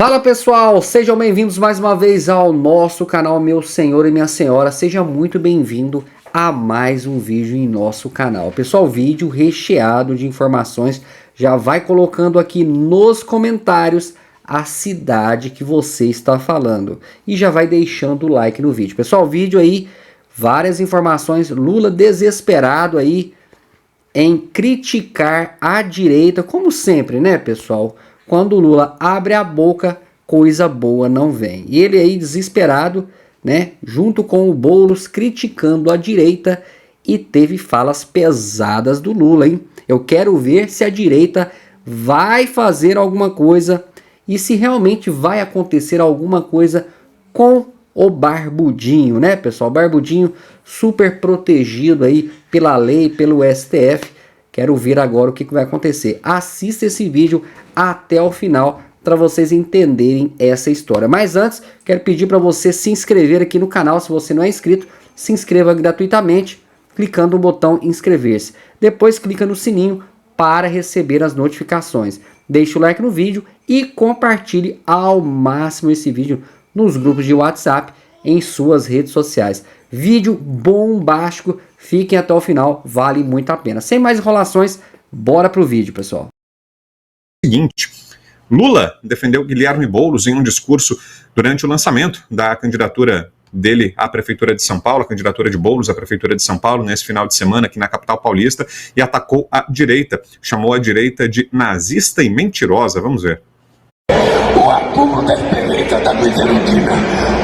Fala pessoal, sejam bem-vindos mais uma vez ao nosso canal, meu senhor e minha senhora. Seja muito bem-vindo a mais um vídeo em nosso canal. Pessoal, vídeo recheado de informações. Já vai colocando aqui nos comentários a cidade que você está falando. E já vai deixando o like no vídeo. Pessoal, vídeo aí, várias informações. Lula desesperado aí em criticar a direita, como sempre, né, pessoal? Quando o Lula abre a boca, coisa boa não vem. E ele aí desesperado, né, junto com o Boulos, criticando a direita, e teve falas pesadas do Lula, hein? Eu quero ver se a direita vai fazer alguma coisa e se realmente vai acontecer alguma coisa com o Barbudinho, né, pessoal? Barbudinho super protegido aí pela lei, pelo STF. Quero ver agora o que vai acontecer. Assista esse vídeo até o final para vocês entenderem essa história. Mas antes, quero pedir para você se inscrever aqui no canal. Se você não é inscrito, se inscreva gratuitamente, clicando no botão inscrever-se. Depois clica no sininho para receber as notificações. Deixe o like no vídeo e compartilhe ao máximo esse vídeo nos grupos de WhatsApp, em suas redes sociais. Vídeo bombástico, fiquem até o final, vale muito a pena. Sem mais enrolações, bora pro vídeo, pessoal. Seguinte, Lula defendeu Guilherme Boulos em um discurso durante o lançamento da candidatura dele à Prefeitura de São Paulo, a candidatura de Boulos à Prefeitura de São Paulo, nesse final de semana aqui na capital paulista, e atacou a direita, chamou a direita de nazista e mentirosa. Vamos ver. O acúmulo da experiência da Luiz Erundina,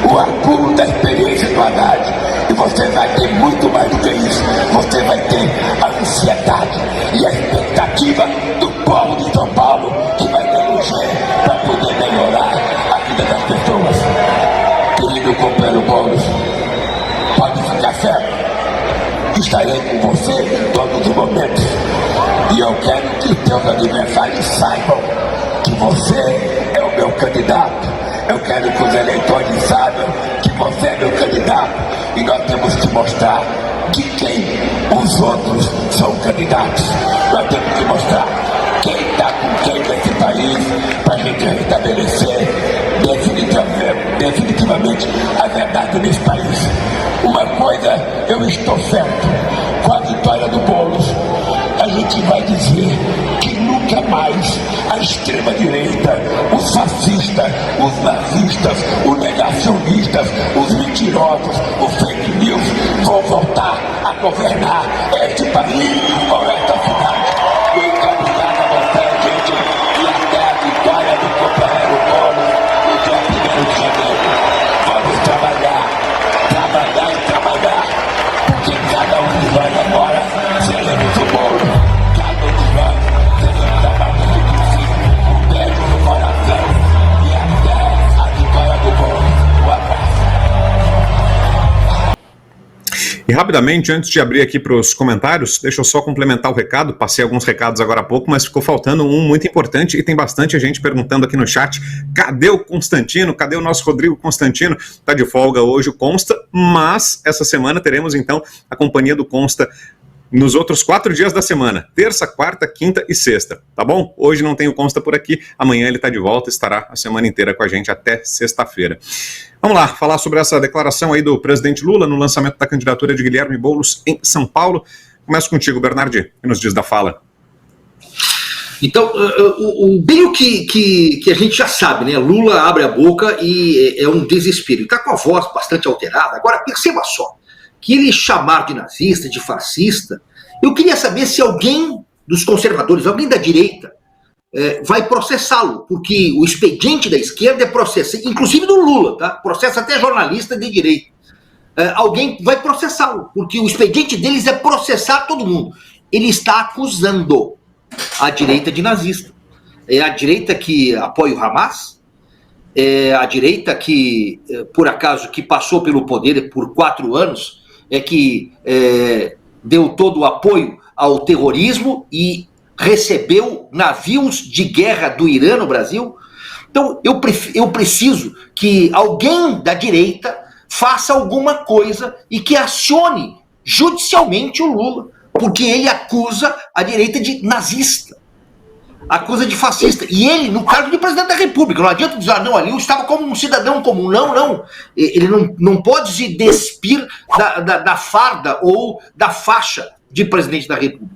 o acúmulo da experiência do Haddad, e você vai ter muito mais do que isso. Você vai ter a ansiedade e a expectativa do povo de São Paulo, que vai ter urgência para poder melhorar a vida das pessoas. Querido companheiro Boulos, pode ficar certo, estarei com você todos os momentos, e eu quero que os teus adversários saibam que você é o meu candidato. Eu quero que os eleitores saibam que você é meu candidato. E nós temos que mostrar de quem os outros são candidatos. Nós temos que mostrar quem está com quem nesse país, para a gente restabelecer definitivamente a verdade nesse país. Uma coisa eu estou certo, com a vitória do Boulos, a gente vai dizer que nunca mais a extrema-direita, os fascistas, os nazistas, os negacionistas, os mentirosos, os fake news vão voltar a governar este país ou esta cidade. Muito obrigado a você, gente, e até a vitória do companheiro Boulos no dia 1º de janeiro. Vamos trabalhar, trabalhar e trabalhar, porque cada um de nós agora seremos o Boulos. E rapidamente, antes de abrir aqui para os comentários, deixa eu só complementar o recado. Passei alguns recados agora há pouco, mas ficou faltando um muito importante e tem bastante gente perguntando aqui no chat: cadê o Constantino? Cadê o nosso Rodrigo Constantino? Tá de folga hoje o Consta, mas essa semana teremos então a companhia do Consta nos outros 4 dias da semana, terça, quarta, quinta e sexta, tá bom? Hoje não tem o Consta por aqui, amanhã ele tá de volta, estará a semana inteira com a gente até sexta-feira. Vamos lá, falar sobre essa declaração aí do presidente Lula no lançamento da candidatura de Guilherme Boulos em São Paulo. Começo contigo, Bernardi, que nos diz da fala. Então, bem o que a gente já sabe, né? Lula abre a boca e é um desespero. Está com a voz bastante alterada. Agora, perceba só, que ele chamar de nazista, de fascista, eu queria saber se alguém dos conservadores, alguém da direita, vai processá-lo, porque o expediente da esquerda é processar, inclusive do Lula, tá? Processa até jornalista de direita. Alguém vai processá-lo, porque o expediente deles é processar todo mundo. Ele está acusando a direita de nazista. É a direita que apoia o Hamas, é a direita que, por acaso, que passou pelo poder por 4 anos, que deu todo o apoio ao terrorismo e recebeu navios de guerra do Irã no Brasil. Então, eu preciso que alguém da direita faça alguma coisa e que acione judicialmente o Lula, porque ele acusa a direita de nazista. acusa de fascista. E ele, no cargo de presidente da República, não adianta dizer, não, ali eu estava como um cidadão comum. Não. Ele não pode se despir da farda ou da faixa de presidente da República.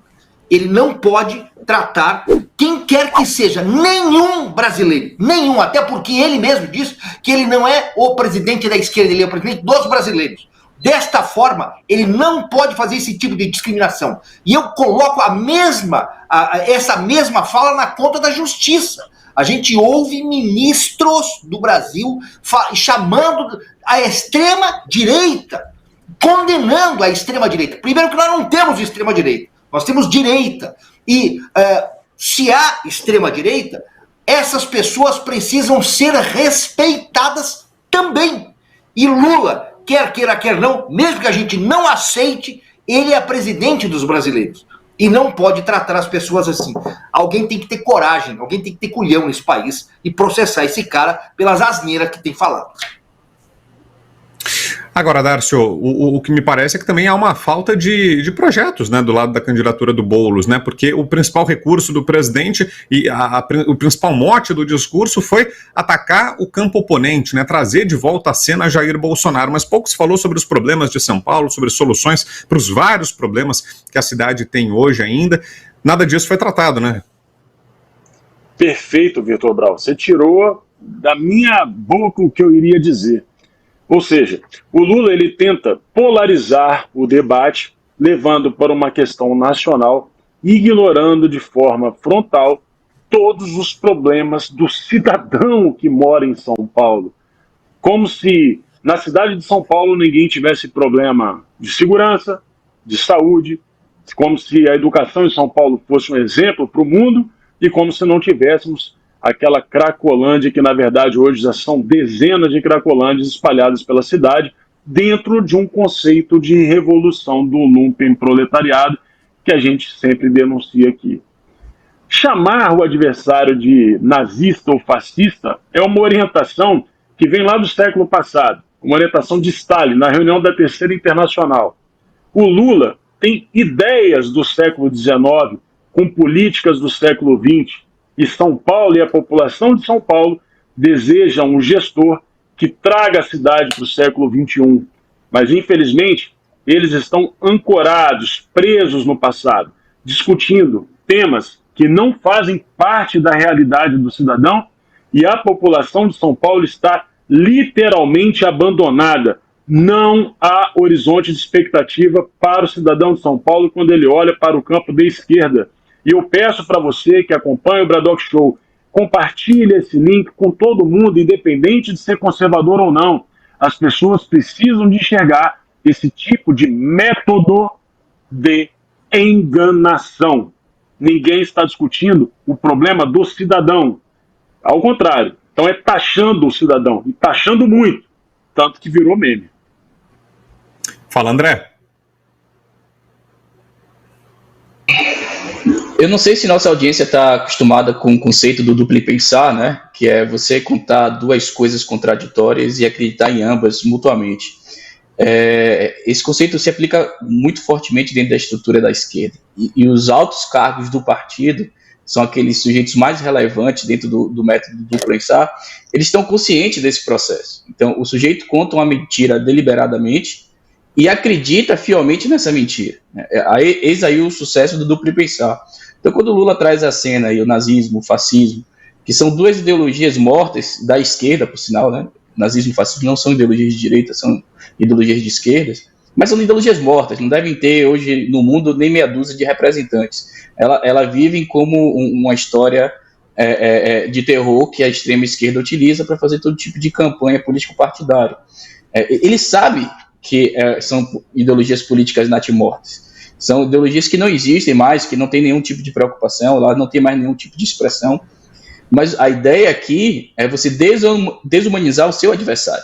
Ele não pode tratar quem quer que seja, nenhum brasileiro, nenhum, até porque ele mesmo diz que ele não é o presidente da esquerda, ele é o presidente dos brasileiros. Desta forma, ele não pode fazer esse tipo de discriminação. E eu coloco essa mesma fala na conta da justiça. A gente ouve ministros do Brasil chamando a extrema-direita, condenando a extrema-direita. Primeiro que nós não temos extrema-direita, nós temos direita. E se há extrema-direita, essas pessoas precisam ser respeitadas também. E Lula, quer queira, quer não, mesmo que a gente não aceite, ele é presidente dos brasileiros. E não pode tratar as pessoas assim. Alguém tem que ter coragem, alguém tem que ter culhão nesse país e processar esse cara pelas asneiras que tem falado. Agora, Darcio, o que me parece é que também há uma falta de projetos, né, do lado da candidatura do Boulos, né, porque o principal recurso do presidente e o principal mote do discurso foi atacar o campo oponente, né, trazer de volta à cena Jair Bolsonaro, mas pouco se falou sobre os problemas de São Paulo, sobre soluções para os vários problemas que a cidade tem hoje ainda. Nada disso foi tratado, né? Perfeito, Vitor Brau. Você tirou da minha boca o que eu iria dizer. Ou seja, o Lula ele tenta polarizar o debate, levando para uma questão nacional, ignorando de forma frontal todos os problemas do cidadão que mora em São Paulo. Como se na cidade de São Paulo ninguém tivesse problema de segurança, de saúde, como se a educação em São Paulo fosse um exemplo para o mundo e como se não tivéssemos aquela Cracolândia que, na verdade, hoje já são dezenas de Cracolândias espalhadas pela cidade, dentro de um conceito de revolução do lumpenproletariado que a gente sempre denuncia aqui. Chamar o adversário de nazista ou fascista é uma orientação que vem lá do século passado, uma orientação de Stalin, na reunião da Terceira Internacional. O Lula tem ideias do século XIX com políticas do século XX, e São Paulo e a população de São Paulo desejam um gestor que traga a cidade para o século XXI. Mas, infelizmente, eles estão ancorados, presos no passado, discutindo temas que não fazem parte da realidade do cidadão, e a população de São Paulo está literalmente abandonada. Não há horizonte de expectativa para o cidadão de São Paulo quando ele olha para o campo da esquerda. E eu peço para você que acompanha o Bradock Show, compartilhe esse link com todo mundo, independente de ser conservador ou não. As pessoas precisam de enxergar esse tipo de método de enganação. Ninguém está discutindo o problema do cidadão. Ao contrário, então é taxando o cidadão, e taxando muito, tanto que virou meme. Fala, André. Eu não sei se nossa audiência está acostumada com o conceito do duplo pensar, né? Que é você contar duas coisas contraditórias e acreditar em ambas mutuamente. Esse conceito se aplica muito fortemente dentro da estrutura da esquerda. E os altos cargos do partido são aqueles sujeitos mais relevantes dentro do método do duplo pensar. Eles estão conscientes desse processo. Então, o sujeito conta uma mentira deliberadamente e acredita fielmente nessa mentira. Eis aí o sucesso do duplo pensar. Então, quando o Lula traz à cena aí o nazismo, o fascismo, que são duas ideologias mortas da esquerda, por sinal, né? Nazismo e fascismo não são ideologias de direita, são ideologias de esquerdas, mas são ideologias mortas, não devem ter hoje no mundo nem meia dúzia de representantes. Elas vivem como uma história de terror que a extrema esquerda utiliza para fazer todo tipo de campanha político-partidária. Ele sabe que são ideologias políticas natimortas. São ideologias que não existem mais, que não tem nenhum tipo de preocupação, lá não tem mais nenhum tipo de expressão. Mas a ideia aqui é você desumanizar o seu adversário.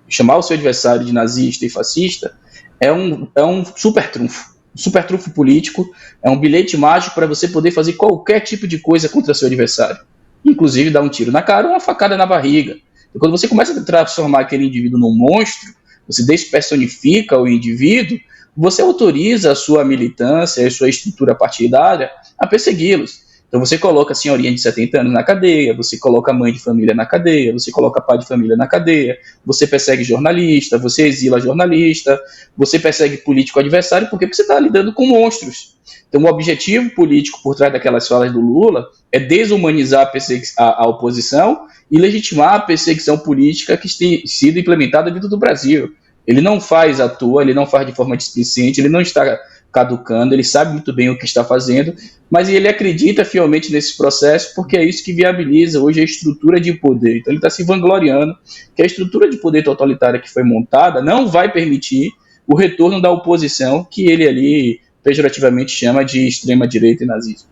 Chamar o seu adversário de nazista e fascista é um super trunfo. Um super trunfo político, é um bilhete mágico para você poder fazer qualquer tipo de coisa contra seu adversário. Inclusive dar um tiro na cara ou uma facada na barriga. E quando você começa a transformar aquele indivíduo num monstro, você despersonifica o indivíduo, você autoriza a sua militância, a sua estrutura partidária a persegui-los. Então você coloca a senhorinha de 70 anos na cadeia, você coloca a mãe de família na cadeia, você coloca pai de família na cadeia, você persegue jornalista, você exila jornalista, você persegue político adversário, por quê? Porque você está lidando com monstros. Então o objetivo político por trás daquelas falas do Lula é desumanizar a oposição e legitimar a perseguição política que tem sido implementada dentro do Brasil. Ele não faz à toa, ele não faz de forma displicente, ele não está caducando, ele sabe muito bem o que está fazendo, mas ele acredita fielmente nesse processo porque é isso que viabiliza hoje a estrutura de poder. Então ele está se vangloriando que a estrutura de poder totalitária que foi montada não vai permitir o retorno da oposição que ele ali pejorativamente chama de extrema-direita e nazismo.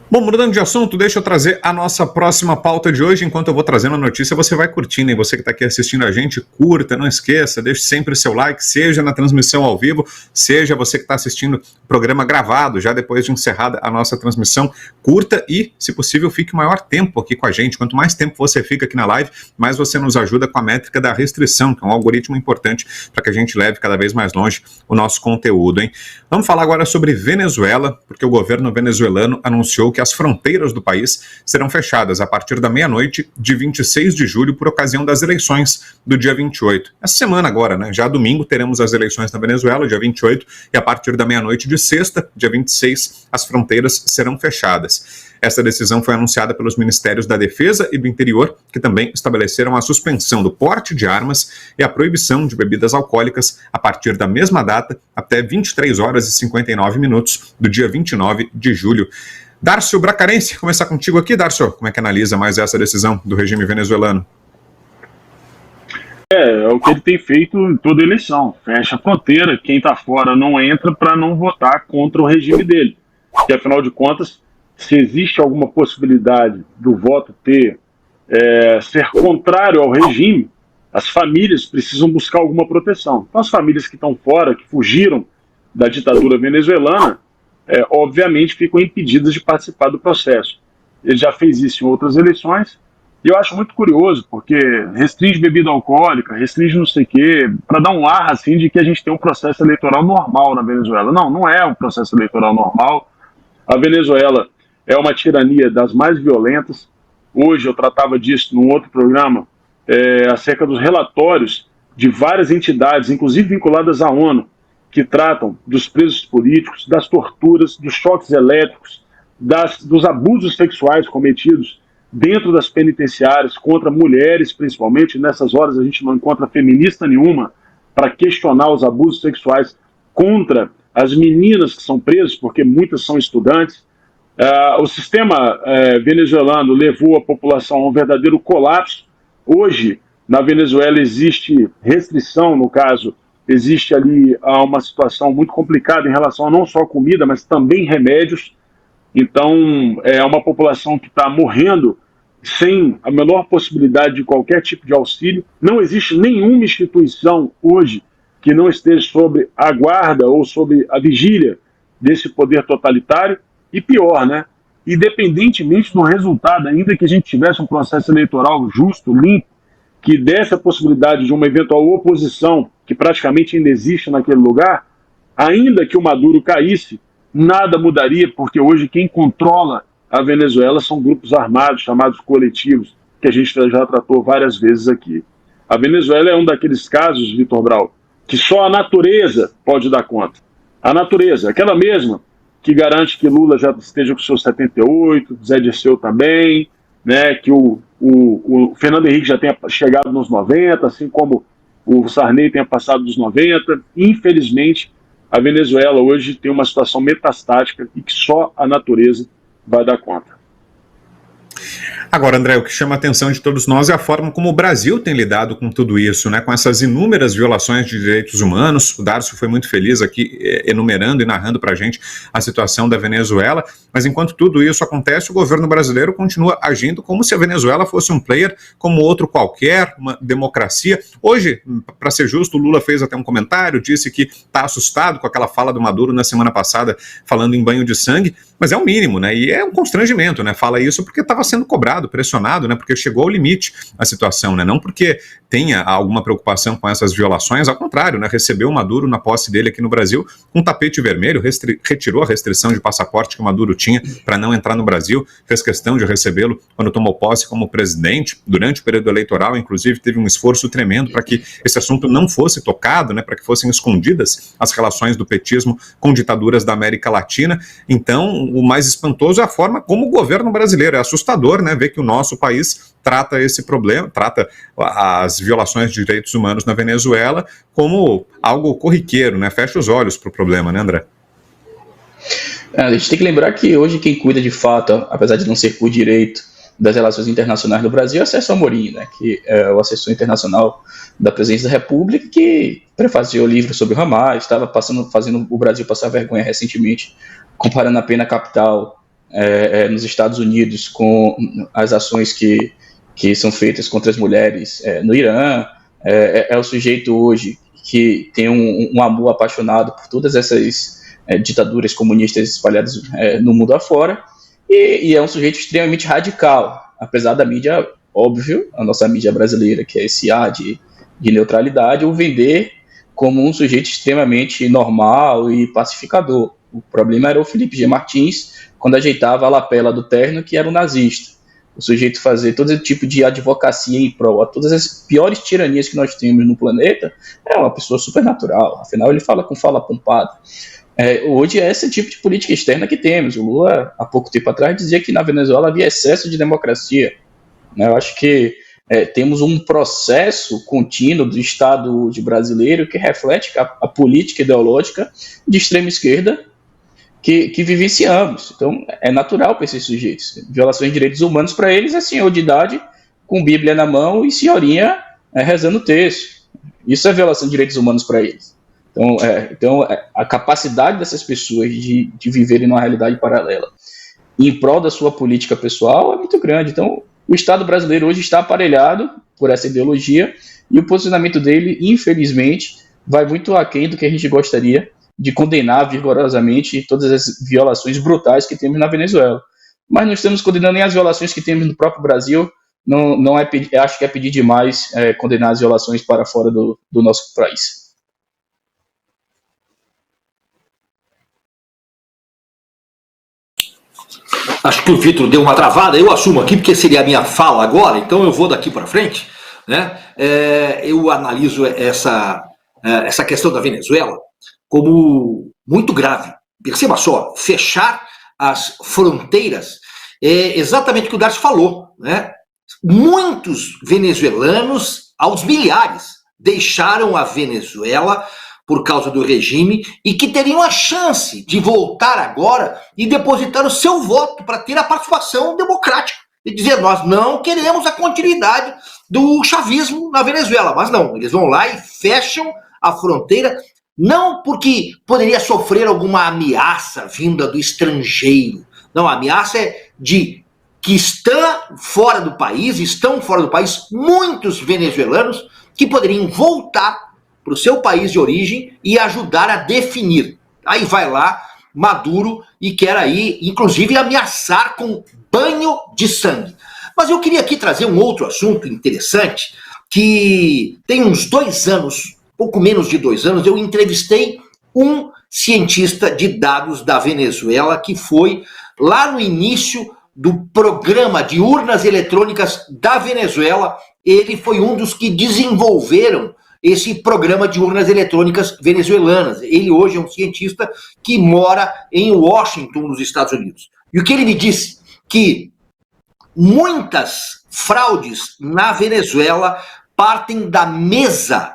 Bom, mudando de assunto, deixa eu trazer a nossa próxima pauta de hoje. Enquanto eu vou trazendo a notícia, você vai curtindo, e você que está aqui assistindo a gente, curta, não esqueça, deixe sempre o seu like, seja na transmissão ao vivo, seja você que está assistindo o programa gravado, já depois de encerrada a nossa transmissão, curta e, se possível, fique o maior tempo aqui com a gente. Quanto mais tempo você fica aqui na live, mais você nos ajuda com a métrica da restrição, que é um algoritmo importante para que a gente leve cada vez mais longe o nosso conteúdo, hein? Vamos falar agora sobre Venezuela, porque o governo venezuelano anunciou que as fronteiras do país serão fechadas a partir da meia-noite de 26 de julho por ocasião das eleições do dia 28. Essa semana agora, né? Já domingo teremos as eleições na Venezuela, dia 28, e a partir da meia-noite de sexta, dia 26, as fronteiras serão fechadas. Essa decisão foi anunciada pelos Ministérios da Defesa e do Interior, que também estabeleceram a suspensão do porte de armas e a proibição de bebidas alcoólicas a partir da mesma data até 23 horas e 59 minutos do dia 29 de julho. Dárcio Bracarense, começar contigo aqui, Dárcio. Como é que analisa mais essa decisão do regime venezuelano? É o que ele tem feito em toda eleição. Fecha a fronteira, quem está fora não entra para não votar contra o regime dele. Porque, afinal de contas, se existe alguma possibilidade do voto ser contrário ao regime, as famílias precisam buscar alguma proteção. Então, as famílias que estão fora, que fugiram da ditadura venezuelana, obviamente ficam impedidas de participar do processo. Ele já fez isso em outras eleições, e eu acho muito curioso, porque restringe bebida alcoólica, restringe não sei o quê, para dar um ar assim de que a gente tem um processo eleitoral normal na Venezuela. Não, não é um processo eleitoral normal. A Venezuela é uma tirania das mais violentas. Hoje eu tratava disso num outro programa, acerca dos relatórios de várias entidades, inclusive vinculadas à ONU, que tratam dos presos políticos, das torturas, dos choques elétricos, dos abusos sexuais cometidos dentro das penitenciárias contra mulheres, principalmente. Nessas horas a gente não encontra feminista nenhuma para questionar os abusos sexuais contra as meninas que são presas, porque muitas são estudantes. O sistema venezuelano levou a população a um verdadeiro colapso. Hoje, na Venezuela, existe restrição, no caso, existe ali uma situação muito complicada em relação a não só comida, mas também remédios. Então, é uma população que está morrendo sem a menor possibilidade de qualquer tipo de auxílio. Não existe nenhuma instituição hoje que não esteja sob a guarda ou sob a vigília desse poder totalitário. E pior, né? Independentemente do resultado, ainda que a gente tivesse um processo eleitoral justo, limpo, que desse a possibilidade de uma eventual oposição, que praticamente ainda existe naquele lugar, ainda que o Maduro caísse, nada mudaria, porque hoje quem controla a Venezuela são grupos armados, chamados coletivos, que a gente já tratou várias vezes aqui. A Venezuela é um daqueles casos, Vitor Brau, que só a natureza pode dar conta. A natureza, aquela mesma que garante que Lula já esteja com seus 78, Zé Dirceu também, né, que o Fernando Henrique já tenha chegado nos 90, assim como o Sarney tenha passado dos 90. Infelizmente, a Venezuela hoje tem uma situação metastática e que só a natureza vai dar conta. Agora, André, o que chama a atenção de todos nós é a forma como o Brasil tem lidado com tudo isso, né? Com essas inúmeras violações de direitos humanos. O Darcio foi muito feliz aqui enumerando e narrando para a gente a situação da Venezuela, mas enquanto tudo isso acontece, o governo brasileiro continua agindo como se a Venezuela fosse um player como outro qualquer, uma democracia. Hoje, para ser justo, o Lula fez até um comentário, disse que está assustado com aquela fala do Maduro na semana passada, falando em banho de sangue, mas é o mínimo, né? E é um constrangimento, né? Fala isso porque estava sendo cobrado pressionado, né, porque chegou ao limite a situação, né, não porque tenha alguma preocupação com essas violações, ao contrário, né, recebeu o Maduro na posse dele aqui no Brasil com um tapete vermelho, retirou a restrição de passaporte que o Maduro tinha para não entrar no Brasil, fez questão de recebê-lo quando tomou posse como presidente, durante o período eleitoral, inclusive teve um esforço tremendo para que esse assunto não fosse tocado, né, para que fossem escondidas as relações do petismo com ditaduras da América Latina. Então, o mais espantoso é a forma como o governo brasileiro, é assustador, né, ver que o nosso país trata esse problema, trata as violações de direitos humanos na Venezuela como algo corriqueiro, né, fecha os olhos para o problema, né, André? A gente tem que lembrar que hoje quem cuida de fato, apesar de não ser por direito, das relações internacionais no Brasil é o Celso Amorim, né, que é o assessor internacional da Presidência da República, que prefaciou livro sobre o Hamas, estava fazendo o Brasil passar vergonha recentemente, comparando a pena capital nos Estados Unidos com as ações que são feitas contra as mulheres no Irã. É o sujeito hoje que tem um amor apaixonado por todas essas ditaduras comunistas espalhadas no mundo afora, e é um sujeito extremamente radical, apesar da mídia, óbvio, a nossa mídia brasileira, que é esse ar de neutralidade, o vender como um sujeito extremamente normal e pacificador. O problema era o Felipe G. Martins, quando ajeitava a lapela do terno, que era um nazista. O sujeito fazer todo esse tipo de advocacia em prol a todas as piores tiranias que nós temos no planeta, é uma pessoa supernatural, afinal ele fala com fala pompada. Hoje é esse tipo de política externa que temos. O Lula, há pouco tempo atrás, dizia que na Venezuela havia excesso de democracia. Eu acho que temos um processo contínuo do Estado brasileiro que reflete a política ideológica de extrema esquerda que vivenciamos. Então, é natural para esses sujeitos. Violações de direitos humanos para eles é senhor de idade com Bíblia na mão e senhorinha rezando o texto. Isso é violação de direitos humanos para eles. Então, a capacidade dessas pessoas de viverem numa realidade paralela em prol da sua política pessoal é muito grande. Então, o Estado brasileiro hoje está aparelhado por essa ideologia e o posicionamento dele, infelizmente, vai muito aquém do que a gente gostaria de condenar vigorosamente todas as violações brutais que temos na Venezuela. Mas não estamos condenando nem as violações que temos no próprio Brasil. Não acho que é pedir demais condenar as violações para fora do nosso país. Acho que o Vitor deu uma travada, eu assumo aqui, porque seria a minha fala agora, então eu vou daqui para frente, né? Eu analiso essa questão da Venezuela como muito grave. Perceba só, fechar as fronteiras é exatamente o que o Darcy falou, né? Muitos venezuelanos, aos milhares, deixaram a Venezuela por causa do regime e que teriam a chance de voltar agora e depositar o seu voto para ter a participação democrática e dizer: nós não queremos a continuidade do chavismo na Venezuela. Mas não, eles vão lá e fecham a fronteira, não porque poderia sofrer alguma ameaça vinda do estrangeiro. Não, a ameaça é de que estão fora do país muitos venezuelanos que poderiam voltar para o seu país de origem e ajudar a definir. Aí vai lá Maduro e quer aí, inclusive, ameaçar com banho de sangue. Mas eu queria aqui trazer um outro assunto interessante, que tem uns 2 anos, pouco menos de 2 anos, eu entrevistei um cientista de dados da Venezuela que foi lá no início do programa de urnas eletrônicas da Venezuela. Ele foi um dos que desenvolveram esse programa de urnas eletrônicas venezuelanas. Ele hoje é um cientista que mora em Washington, nos Estados Unidos. E o que ele me disse? Que muitas fraudes na Venezuela partem da mesa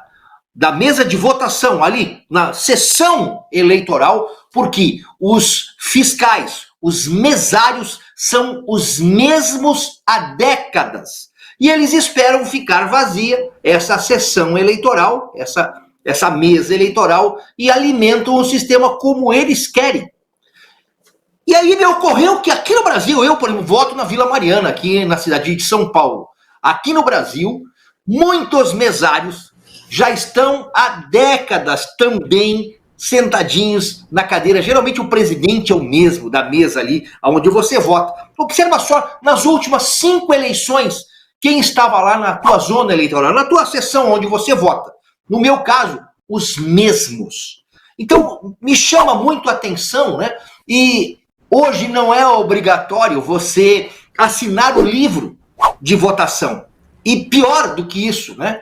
de votação, ali na sessão eleitoral, porque os fiscais, os mesários, são os mesmos há décadas. E eles esperam ficar vazia essa sessão eleitoral, essa mesa eleitoral, e alimentam o sistema como eles querem. E aí me ocorreu que aqui no Brasil, eu, por exemplo, voto na Vila Mariana, aqui na cidade de São Paulo. Aqui no Brasil, muitos mesários já estão há décadas também sentadinhos na cadeira. Geralmente o presidente é o mesmo da mesa ali onde você vota. Observa só, nas últimas 5 eleições, quem estava lá na tua zona eleitoral, na tua seção onde você vota. No meu caso, os mesmos. Então, me chama muito a atenção, né? E hoje não é obrigatório você assinar o livro de votação. E pior do que isso, né?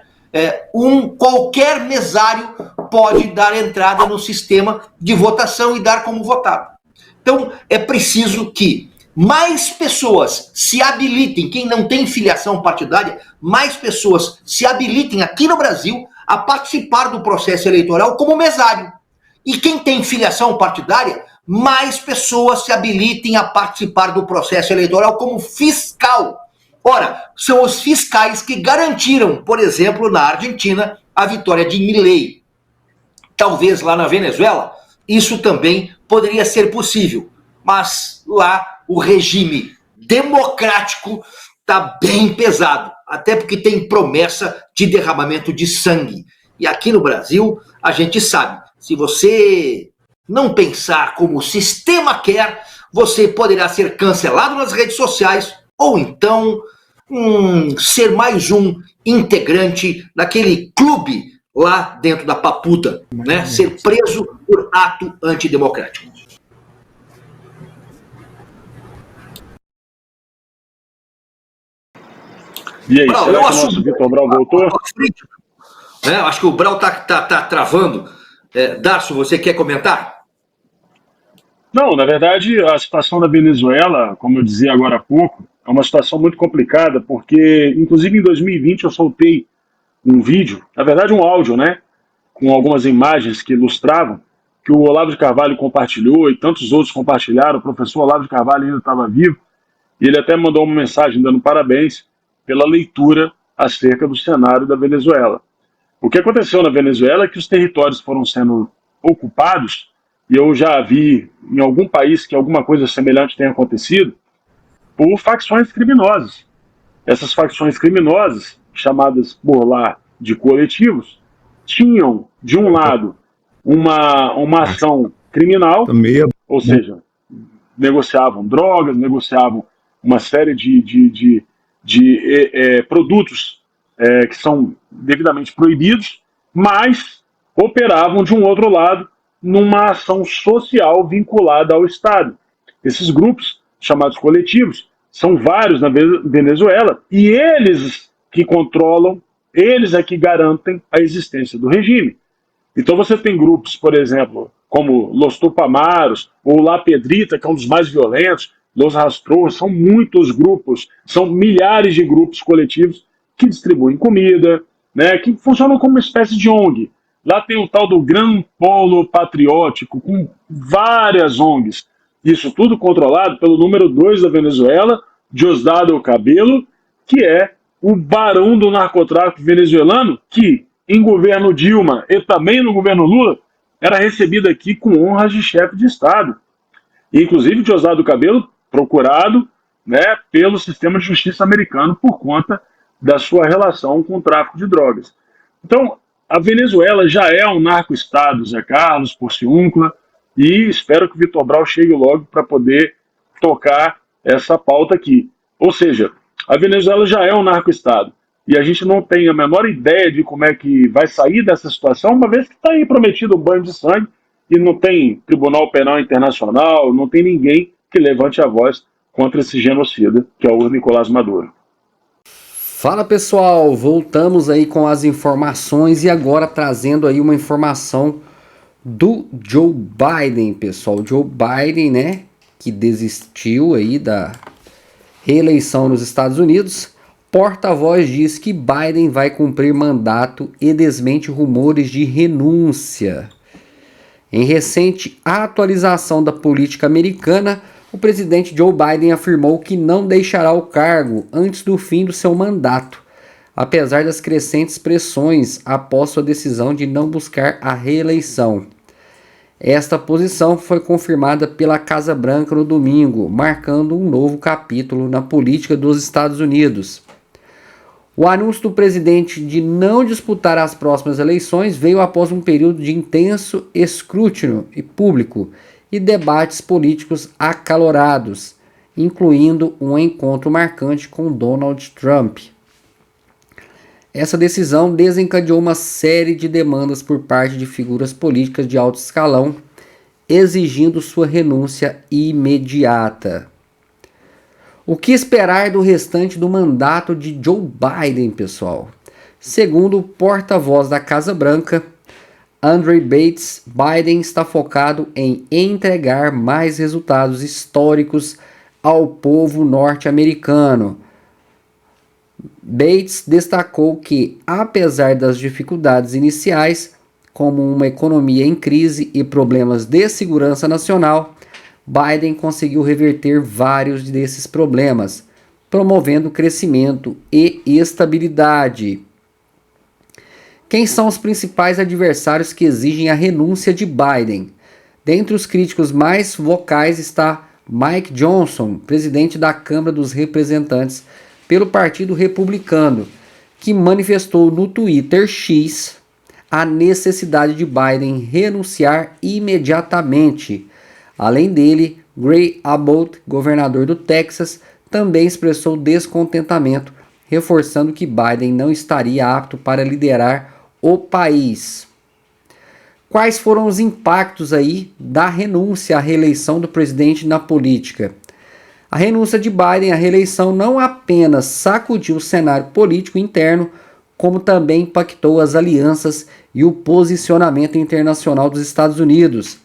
Qualquer mesário pode dar entrada no sistema de votação e dar como votado. Então, é preciso que mais pessoas se habilitem, quem não tem filiação partidária, mais pessoas se habilitem aqui no Brasil a participar do processo eleitoral como mesário. E quem tem filiação partidária, mais pessoas se habilitem a participar do processo eleitoral como fiscal. Ora, são os fiscais que garantiram, por exemplo, na Argentina, a vitória de Milei. Talvez lá na Venezuela, isso também poderia ser possível. Mas lá o regime democrático está bem pesado, até porque tem promessa de derramamento de sangue. E aqui no Brasil, a gente sabe, se você não pensar como o sistema quer, você poderá ser cancelado nas redes sociais ou então ser mais um integrante daquele clube lá dentro da papuda, né? Ser preso por ato antidemocrático. E aí, Brau, será que o nosso Vitor Brau voltou? Acho que o Brau tá travando. Darcio, você quer comentar? Não, na verdade, a situação da Venezuela, como eu dizia agora há pouco, é uma situação muito complicada, porque, inclusive, em 2020 eu soltei um vídeo, na verdade um áudio, né, com algumas imagens que ilustravam, que o Olavo de Carvalho compartilhou e tantos outros compartilharam. O professor Olavo de Carvalho ainda estava vivo, e ele até mandou uma mensagem dando parabéns pela leitura acerca do cenário da Venezuela. O que aconteceu na Venezuela é que os territórios foram sendo ocupados, e eu já vi em algum país que alguma coisa semelhante tenha acontecido, por facções criminosas. Essas facções criminosas, chamadas por lá de coletivos, tinham, de um lado, uma ação criminal, ou seja, negociavam drogas, negociavam uma série de produtos que são devidamente proibidos, mas operavam de um outro lado numa ação social vinculada ao Estado. Esses grupos, chamados coletivos, são vários na Venezuela, e eles que controlam, eles é que garantem a existência do regime. Então você tem grupos, por exemplo, como Los Tupamaros ou La Pedrita, que é um dos mais violentos, Los Rastros, são muitos grupos, são milhares de grupos coletivos que distribuem comida, né, que funcionam como uma espécie de ONG. Lá tem o tal do Gran Polo Patriótico, com várias ONGs. Isso tudo controlado pelo número 2 da Venezuela, Diosdado Cabello, que é o barão do narcotráfico venezuelano, que em governo Dilma e também no governo Lula era recebido aqui com honras de chefe de Estado. E, inclusive, Diosdado Cabello procurado, né, pelo sistema de justiça americano por conta da sua relação com o tráfico de drogas. Então, a Venezuela já é um narco-estado, Zé Carlos, Porciúncula, e espero que o Vitor Brau chegue logo para poder tocar essa pauta aqui. Ou seja, a Venezuela já é um narco-estado, e a gente não tem a menor ideia de como é que vai sair dessa situação, uma vez que está aí prometido um banho de sangue, e não tem Tribunal Penal Internacional, não tem ninguém que levante a voz contra esse genocida, que é o Nicolás Maduro. Fala pessoal, voltamos aí com as informações e agora trazendo aí uma informação do Joe Biden, pessoal. Joe Biden, né, que desistiu aí da reeleição nos Estados Unidos. Porta-voz diz que Biden vai cumprir mandato e desmente rumores de renúncia. Em recente atualização da política americana, o presidente Joe Biden afirmou que não deixará o cargo antes do fim do seu mandato, apesar das crescentes pressões após sua decisão de não buscar a reeleição. Esta posição foi confirmada pela Casa Branca no domingo, marcando um novo capítulo na política dos Estados Unidos. O anúncio do presidente de não disputar as próximas eleições veio após um período de intenso escrutínio público e debates políticos acalorados, incluindo um encontro marcante com Donald Trump. Essa decisão desencadeou uma série de demandas por parte de figuras políticas de alto escalão, exigindo sua renúncia imediata. O que esperar do restante do mandato de Joe Biden, pessoal? Segundo o porta-voz da Casa Branca, Andrew Bates, Biden está focado em entregar mais resultados históricos ao povo norte-americano. Bates destacou que, apesar das dificuldades iniciais, como uma economia em crise e problemas de segurança nacional, Biden conseguiu reverter vários desses problemas, promovendo crescimento e estabilidade. Quem são os principais adversários que exigem a renúncia de Biden? Dentre os críticos mais vocais está Mike Johnson, presidente da Câmara dos Representantes pelo Partido Republicano, que manifestou no Twitter X a necessidade de Biden renunciar imediatamente. Além dele, Greg Abbott, governador do Texas, também expressou descontentamento, reforçando que Biden não estaria apto para liderar o país. Quais foram os impactos aí da renúncia à reeleição do presidente na política? A renúncia de Biden à reeleição não apenas sacudiu o cenário político interno, como também impactou as alianças e o posicionamento internacional dos Estados Unidos.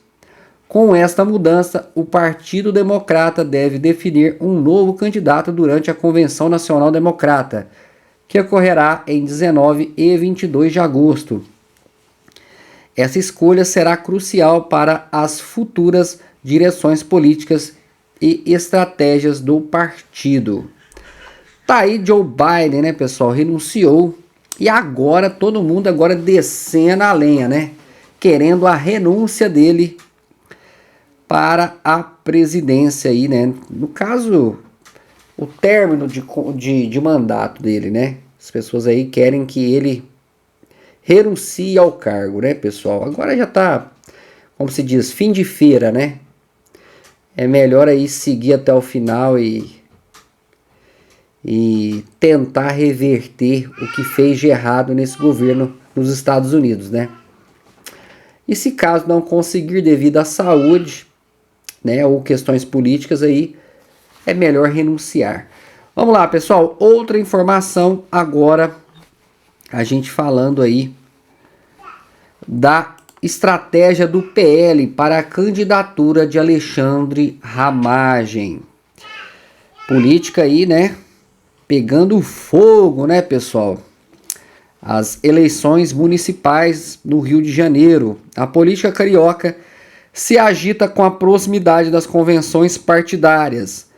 Com esta mudança, o Partido Democrata deve definir um novo candidato durante a Convenção Nacional Democrata, que ocorrerá em 19 e 22 de agosto. Essa escolha será crucial para as futuras direções políticas e estratégias do partido. Tá aí Joe Biden, né, pessoal? Renunciou e agora todo mundo descendo a lenha, né? Querendo a renúncia dele para a presidência aí, né? No caso, o término de mandato dele, né? As pessoas aí querem que ele renuncie ao cargo, né, pessoal? Agora já tá, como se diz, fim de feira, né? É melhor aí seguir até o final e tentar reverter o que fez de errado nesse governo nos Estados Unidos, né? E se caso não conseguir devido à saúde, né, ou questões políticas aí, é melhor renunciar. Vamos lá, pessoal, outra informação agora, a gente falando aí da estratégia do PL para a candidatura de Alexandre Ramagem. Política aí, né, pegando fogo, né, pessoal? As eleições municipais no Rio de Janeiro. A política carioca se agita com a proximidade das convenções partidárias.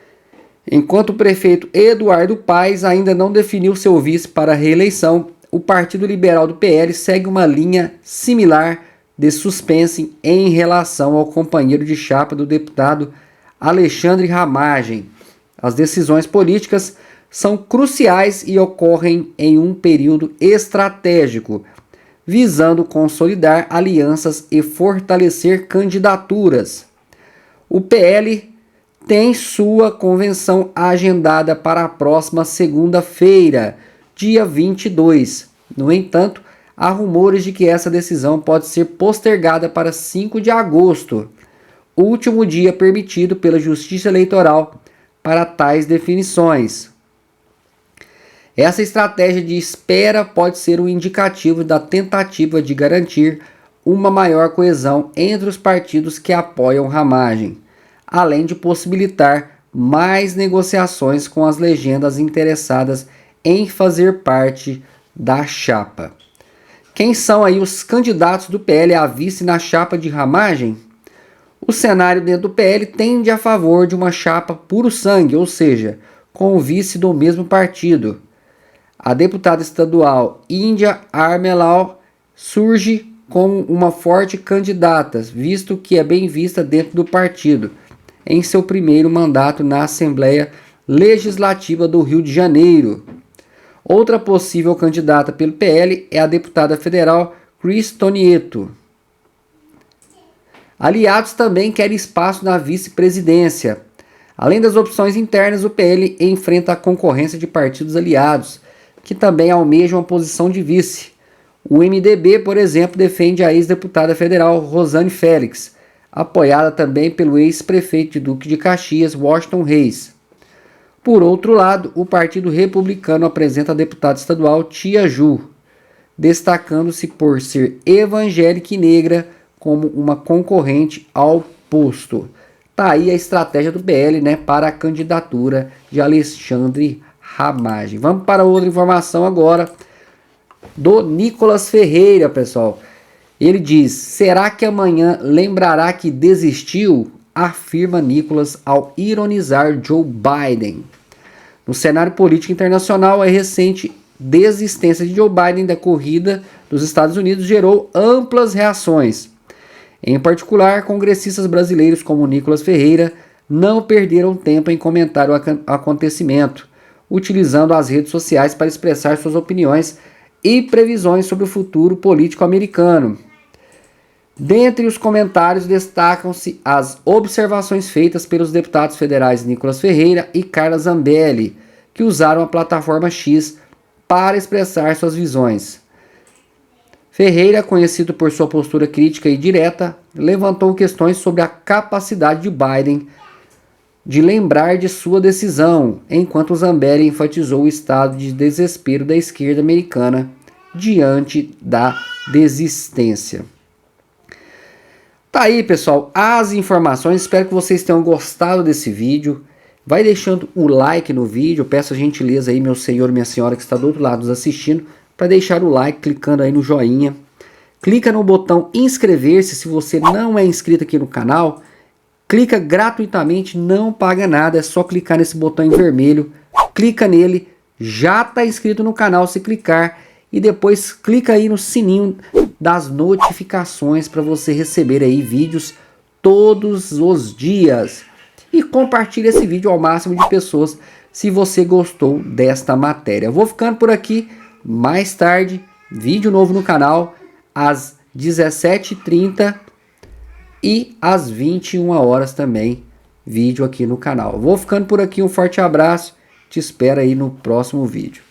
Enquanto o prefeito Eduardo Paes ainda não definiu seu vice para a reeleição, o Partido Liberal do PL segue uma linha similar de suspense em relação ao companheiro de chapa do deputado Alexandre Ramagem. As decisões políticas são cruciais e ocorrem em um período estratégico, visando consolidar alianças e fortalecer candidaturas. O PL tem sua convenção agendada para a próxima segunda-feira, dia 22. No entanto, há rumores de que essa decisão pode ser postergada para 5 de agosto, último dia permitido pela Justiça Eleitoral para tais definições. Essa estratégia de espera pode ser um indicativo da tentativa de garantir uma maior coesão entre os partidos que apoiam Ramagem, além de possibilitar mais negociações com as legendas interessadas em fazer parte da chapa. Quem são aí os candidatos do PL a vice na chapa de Ramagem? O cenário dentro do PL tende a favor de uma chapa puro sangue, ou seja, com o vice do mesmo partido. A deputada estadual Índia Armelau surge como uma forte candidata, visto que é bem vista dentro do partido, em seu primeiro mandato na Assembleia Legislativa do Rio de Janeiro. Outra possível candidata pelo PL é a deputada federal Cris Tonieto. Aliados também querem espaço na vice-presidência. Além das opções internas, o PL enfrenta a concorrência de partidos aliados, que também almejam a posição de vice. O MDB, por exemplo, defende a ex-deputada federal Rosane Félix, apoiada também pelo ex-prefeito de Duque de Caxias, Washington Reis. Por outro lado, o Partido Republicano apresenta a deputada estadual Tia Ju, destacando-se por ser evangélica e negra como uma concorrente ao posto. Tá aí a estratégia do PL, né, para a candidatura de Alexandre Ramagem. Vamos para outra informação agora do Nicolas Ferreira, pessoal. Ele diz: será que amanhã lembrará que desistiu? Afirma Nicolas ao ironizar Joe Biden. No cenário político internacional, a recente desistência de Joe Biden da corrida dos Estados Unidos gerou amplas reações. Em particular, congressistas brasileiros como Nicolas Ferreira não perderam tempo em comentar o acontecimento, utilizando as redes sociais para expressar suas opiniões e previsões sobre o futuro político americano. Dentre os comentários destacam-se as observações feitas pelos deputados federais Nicolas Ferreira e Carla Zambelli, que usaram a plataforma X para expressar suas visões. Ferreira, conhecido por sua postura crítica e direta, levantou questões sobre a capacidade de Biden de lembrar de sua decisão, enquanto Zambelli enfatizou o estado de desespero da esquerda americana diante da desistência. Tá aí, pessoal, as informações. Espero que vocês tenham gostado desse vídeo. Vai deixando o like no vídeo. Peço a gentileza aí, meu senhor e minha senhora que está do outro lado nos assistindo, para deixar o like, clicando aí no joinha. Clica no botão inscrever-se se você não é inscrito aqui no canal. Clica gratuitamente, não paga nada. É só clicar nesse botão em vermelho. Clica nele, já está inscrito no canal se clicar. E depois clica aí no sininho das notificações para você receber aí vídeos todos os dias. E compartilhe esse vídeo ao máximo de pessoas se você gostou desta matéria. Eu vou ficando por aqui. Mais tarde, vídeo novo no canal às 17h30 e às 21 horas também, vídeo aqui no canal. Vou ficando por aqui, um forte abraço. Te espero aí no próximo vídeo.